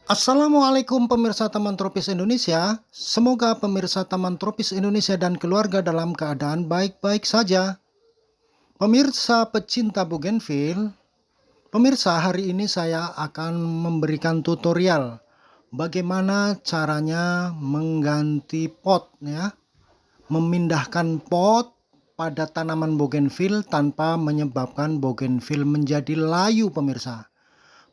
Assalamualaikum pemirsa Taman Tropis Indonesia. Semoga pemirsa Taman Tropis Indonesia dan keluarga dalam keadaan baik-baik saja. Pemirsa pecinta bougainville, pemirsa hari ini saya akan memberikan tutorial bagaimana caranya mengganti pot ya, memindahkan pot pada tanaman bougainville tanpa menyebabkan bougainville menjadi layu pemirsa.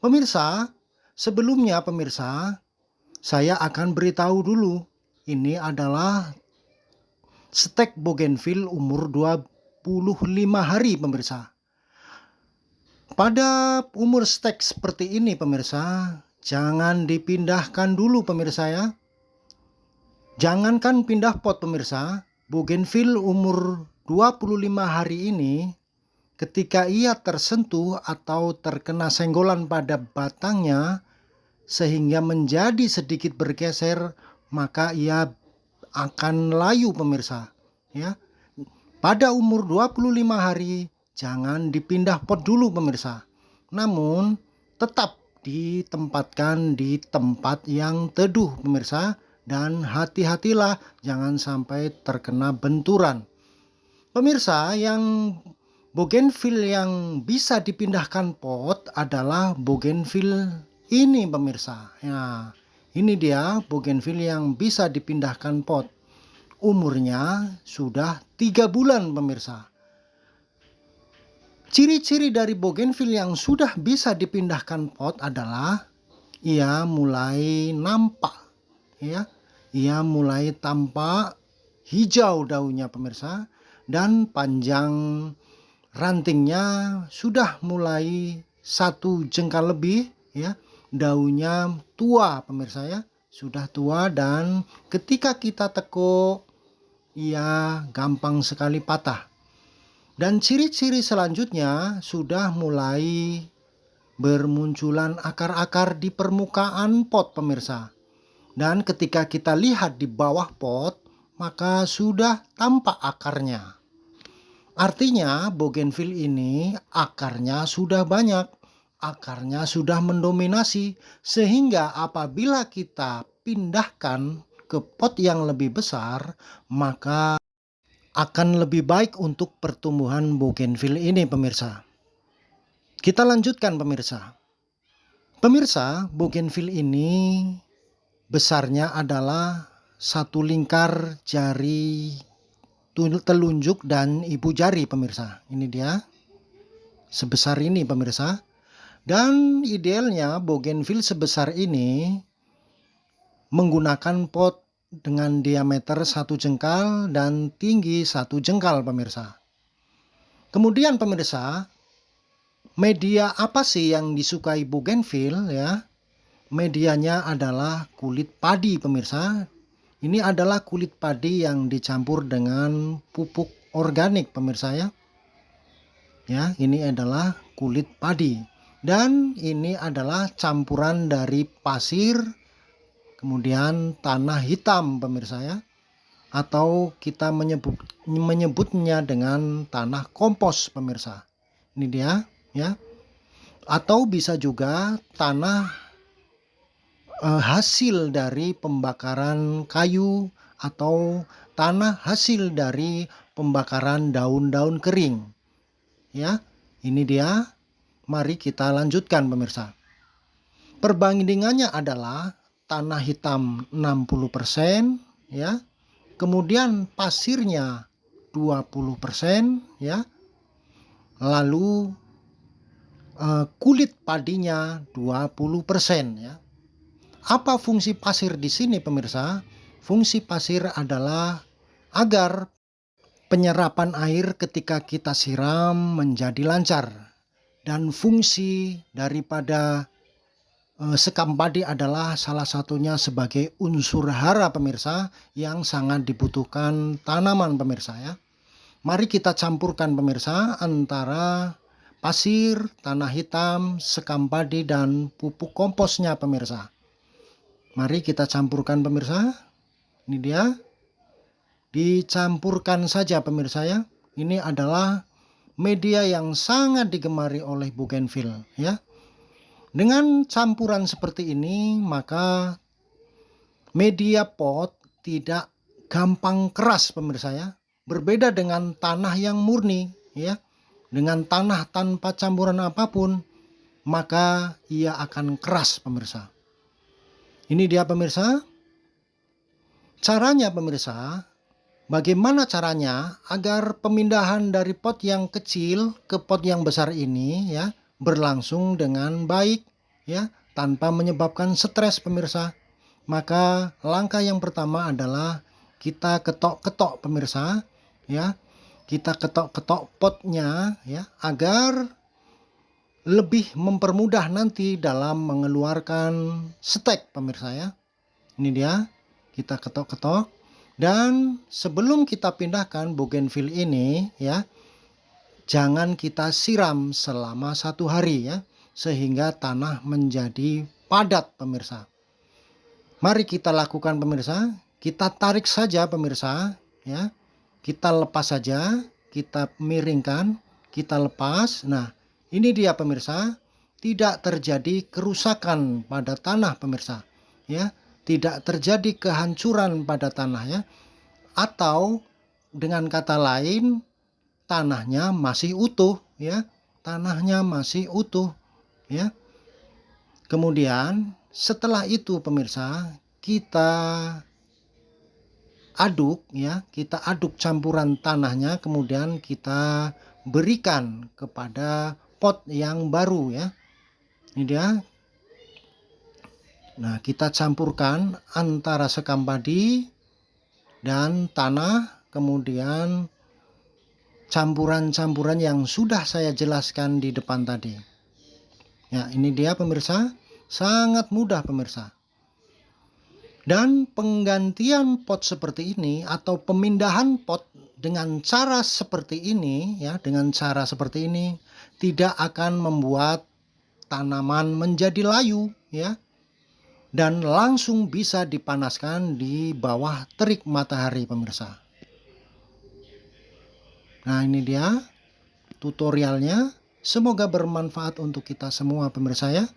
Pemirsa, sebelumnya pemirsa, saya akan beritahu dulu, ini adalah stek bougainville umur 25 hari pemirsa. Pada umur stek seperti ini pemirsa, jangan dipindahkan dulu pemirsa ya. Jangankan pindah pot pemirsa, bougainville umur 25 hari ini ketika ia tersentuh atau terkena senggolan pada batangnya sehingga menjadi sedikit bergeser, maka ia akan layu pemirsa ya. Pada umur 25 hari jangan dipindah pot dulu pemirsa. Namun tetap ditempatkan di tempat yang teduh pemirsa, dan hati-hatilah jangan sampai terkena benturan. Pemirsa, yang bougainville yang bisa dipindahkan pot adalah bougainville ini pemirsa. Ya, ini dia bougainville yang bisa dipindahkan pot. Umurnya sudah 3 bulan pemirsa. Ciri-ciri dari bougainville yang sudah bisa dipindahkan pot adalah ia mulai nampak ya. Ia mulai tampak hijau daunnya pemirsa, dan panjang rantingnya sudah mulai 1 jengkal lebih ya. Daunnya tua pemirsa ya, sudah tua, dan ketika kita tekuk ia gampang sekali patah. Dan ciri-ciri selanjutnya sudah mulai bermunculan akar-akar di permukaan pot pemirsa. Dan ketika kita lihat di bawah pot, maka sudah tampak akarnya. Artinya bougainville ini akarnya sudah banyak, akarnya sudah mendominasi, sehingga apabila kita pindahkan ke pot yang lebih besar, maka akan lebih baik untuk pertumbuhan bougainville ini pemirsa. Kita lanjutkan pemirsa. Pemirsa, bougainville ini besarnya adalah 1 lingkar jari telunjuk dan ibu jari pemirsa. Ini dia sebesar ini pemirsa. Dan idealnya bougainville sebesar ini menggunakan pot dengan diameter 1 jengkal dan tinggi 1 jengkal pemirsa. Kemudian pemirsa, media apa sih yang disukai bougainville ya? Medianya adalah kulit padi pemirsa. Ini adalah kulit padi yang dicampur dengan pupuk organik pemirsa ya. Ya, ini adalah kulit padi. Dan ini adalah campuran dari pasir, kemudian tanah hitam pemirsa ya. Atau kita menyebutnya dengan tanah kompos pemirsa. Ini dia ya. Atau bisa juga tanah hasil dari pembakaran kayu, atau tanah hasil dari pembakaran daun-daun kering. Ya, ini dia. Mari kita lanjutkan pemirsa. Perbandingannya adalah tanah hitam 60% ya. Kemudian pasirnya 20% ya. Lalu kulit padinya 20% ya. Apa fungsi pasir di sini pemirsa? Fungsi pasir adalah agar penyerapan air ketika kita siram menjadi lancar. Dan fungsi daripada sekam padi adalah salah satunya sebagai unsur hara pemirsa yang sangat dibutuhkan tanaman pemirsa ya. Mari kita campurkan pemirsa antara pasir, tanah hitam, sekam padi, dan pupuk komposnya pemirsa. Mari kita campurkan pemirsa. Ini dia. Dicampurkan saja pemirsa ya. Ini adalah media yang sangat digemari oleh bougainville ya. Dengan campuran seperti ini, maka media pot tidak gampang keras pemirsa ya. Berbeda dengan tanah yang murni ya. Dengan tanah tanpa campuran apapun, maka ia akan keras pemirsa. Ini dia pemirsa. Caranya pemirsa, bagaimana caranya agar pemindahan dari pot yang kecil ke pot yang besar ini ya berlangsung dengan baik ya, tanpa menyebabkan stres pemirsa. Maka langkah yang pertama adalah kita ketok-ketok pemirsa ya. Kita ketok-ketok potnya ya agar lebih mempermudah nanti dalam mengeluarkan stek pemirsa ya. Ini dia, kita ketok-ketok. Dan sebelum kita pindahkan bougainville ini ya, jangan kita siram selama 1 hari ya, sehingga tanah menjadi padat pemirsa. Mari kita lakukan pemirsa, kita tarik saja pemirsa ya. Kita lepas saja, kita miringkan, kita lepas. Nah, ini dia pemirsa, tidak terjadi kerusakan pada tanah pemirsa ya, tidak terjadi kehancuran pada tanah ya. Atau dengan kata lain, tanahnya masih utuh ya, tanahnya masih utuh ya. Kemudian setelah itu pemirsa, kita aduk ya, kita aduk campuran tanahnya, kemudian kita berikan kepada pot yang baru ya. Ini dia. Nah, kita campurkan antara sekam padi dan tanah, kemudian campuran-campuran yang sudah saya jelaskan di depan tadi. Ya, ini dia pemirsa, sangat mudah pemirsa. Dan penggantian pot seperti ini atau pemindahan pot dengan cara seperti ini ya, dengan cara seperti ini tidak akan membuat tanaman menjadi layu ya, dan langsung bisa dipanaskan di bawah terik matahari pemirsa. Nah, ini dia tutorialnya, semoga bermanfaat untuk kita semua pemirsa ya.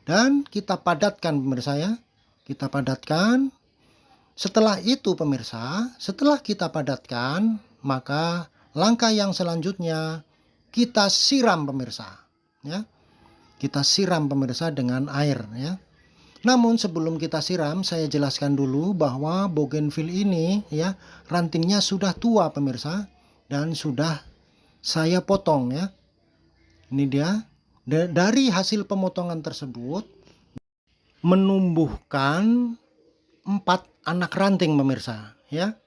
Dan kita padatkan pemirsa ya, kita padatkan. Setelah itu pemirsa, setelah kita padatkan, maka langkah yang selanjutnya kita siram pemirsa ya. Kita siram pemirsa dengan air ya. Namun sebelum kita siram, saya jelaskan dulu bahwa bougainville ini ya, rantingnya sudah tua pemirsa, dan sudah saya potong ya. Ini dia. Dari hasil pemotongan tersebut menumbuhkan 4 anak ranting pemirsa ya.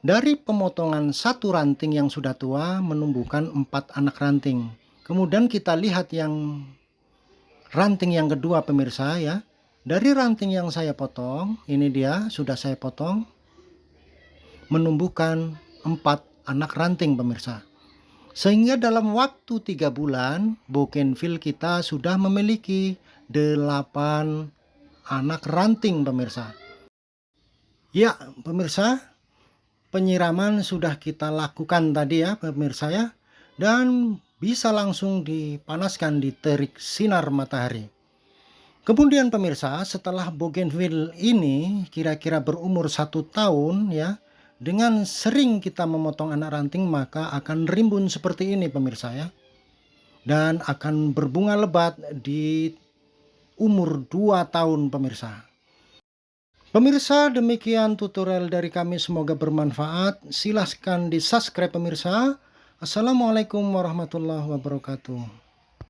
Dari pemotongan 1 ranting yang sudah tua menumbuhkan 4 anak ranting. Kemudian kita lihat yang ranting yang kedua pemirsa ya. Dari ranting yang saya potong, ini dia sudah saya potong, menumbuhkan 4 anak ranting pemirsa. Sehingga dalam waktu 3 bulan, bougainville kita sudah memiliki 8 anak ranting pemirsa. Ya pemirsa, penyiraman sudah kita lakukan tadi ya pemirsa ya. Dan bisa langsung dipanaskan di terik sinar matahari. Kemudian pemirsa, setelah bougainville ini kira-kira berumur 1 tahun ya, dengan sering kita memotong anak ranting, maka akan rimbun seperti ini pemirsa ya. Dan akan berbunga lebat di umur 2 tahun pemirsa. Pemirsa, demikian tutorial dari kami, semoga bermanfaat. Silahkan di subscribe pemirsa. Assalamualaikum warahmatullahi wabarakatuh.